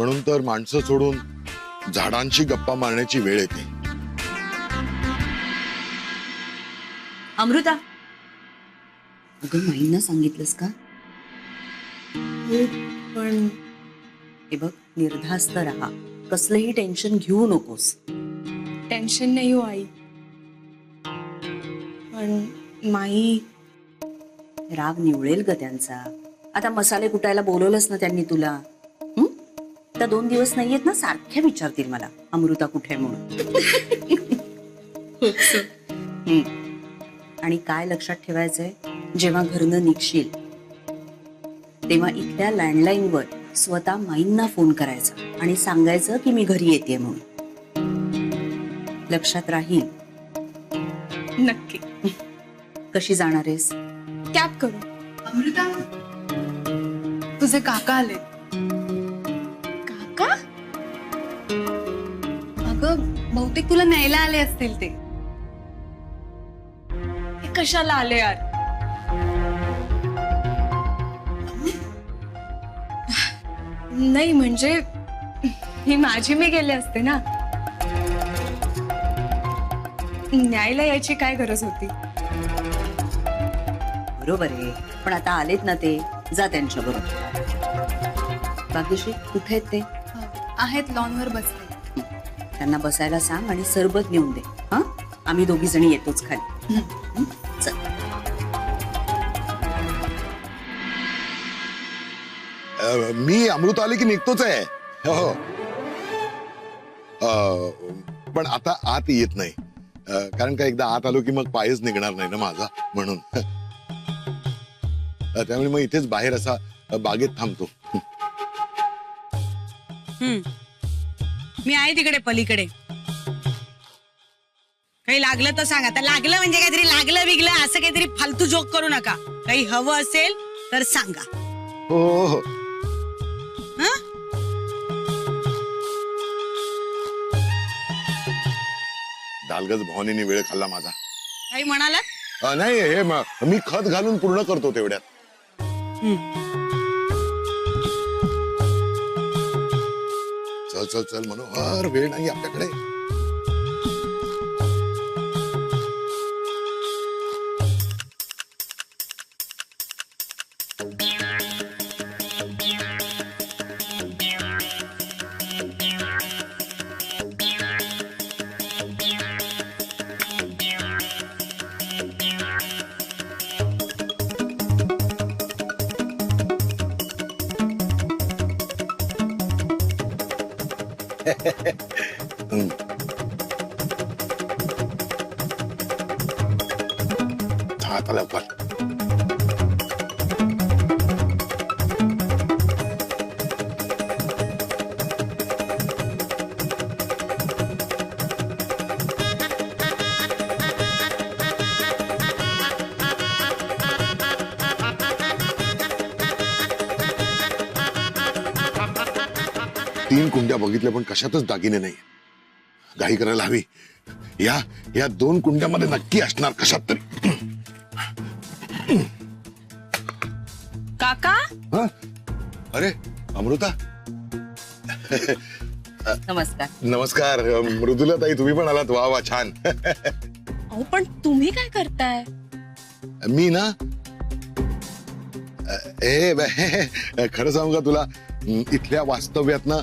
म्हणून तर माणसं सोडून झाडांशी गप्पा मारण्याची वेळ येते. अमृता, अगं माईंना सांगितलंस का? पण हे बघ, निर्धास्त राहा, कसलंही टेन्शन घेऊ नकोस. टेन्शन नाही हो आई, पण माई राग निवळेल ग त्यांचा. आता मसाले कुटायला बोलवलंस ना त्यांनी तुला. त्या 2 दिवस नाहीयेत ना, सारख्या विचारतील मला अमृता कुठे म्हणून. आणि काय लक्षात ठेवायचंय, जेव्हा घरनं निघशील तेव्हा इथल्या लँडलाईनवर स्वतः माईंना फोन करायचा आणि सांगायचं की मी घरी येते म्हणून. लक्षात राहील. नक्की. कशी जाणार आहेस? कॅब करू. अमृता, तुझे काका आले. काका? अगं बहुतेक तुला न्यायला आले असतील ते. हे कशाला आले यार? नाही म्हणजे ही माझी मी गेले असते ना, न्यायला यायची काय गरज होती? बरोबर आहे, पण आता आलेत ना ते, जा त्यांच्या बरोबर. भाग्यश्री कुठे आहेत ते? आहेत, लॉनवर बसले. त्यांना बसायला सांग आणि सरबत नेऊन दे. हा, आम्ही 2घी जणी येतोच खाली. चल. मी अमृता आली की निघतोच आहे. हो, पण आता आत येत नाही, कारण का एकदा आत आलो की मग पायच निघणार नाही ना माझा, म्हणून. त्यामुळे मग इथेच बाहेर असा बागेत थांबतो. मी आहे तिकडे पलीकडे. काही लागलं तर सांग. आता लागलं म्हणजे काहीतरी लागलं बिगलं असं काहीतरी फालतू जोक करू नका. काही हवं असेल तर सांगा. हो हो. हं? दालगज भवानीने वेळ खाल्ला माझा. काही म्हणालात? नाही, हे मी खत घालून पूर्ण करतो तेवढ्यात. चल चल चल मनोहर, वेळ नाही आपल्याकडे. आता लवकर. तीन कुंड्या बघितल्या पण कशातच दागिने नाही. घाई करायला हवी. या 2 कुंड्यामध्ये नक्की असणार कशात तरी. काका? हा? अरे अमृता. नमस्कार. नमस्कार. मृदुला ताई, तुम्ही पण आलात. वा वा, छान. अहो पण तुम्ही काय करताय? मी ना, खरं सांगू का तुला, इथल्या वास्तव्यात ना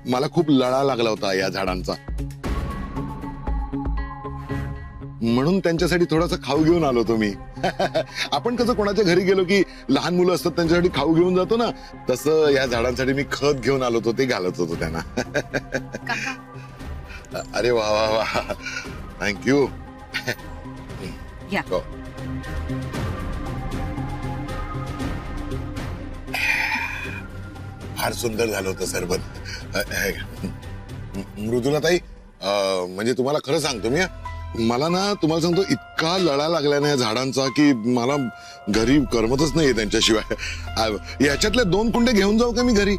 मला खूप लळा लागला होता या झाडांचा, म्हणून त्यांच्यासाठी थोडासा खाऊ घेऊन आलो तुम्ही. आपण कसं कोणाच्या घरी गेलो की लहान मुलं असतात त्यांच्यासाठी खाऊ घेऊन जातो ना, तसं या झाडांसाठी मी खत घेऊन आलो होतो, ते घालत होतो त्यांना. अरे वा वा वा, थँक्यू. या. फार सुंदर झालं होतं सरबत. मृदुला ताई, म्हणजे तुम्हाला खरं सांगतो मी, मला ना तुम्हाला सांगतो, इतका लळा लागला ना या झाडांचा की मला घरी करमतच नाहीये त्यांच्याशिवाय. याच्यातल्या 2 कुंड्या घेऊन जाऊ का मी घरी?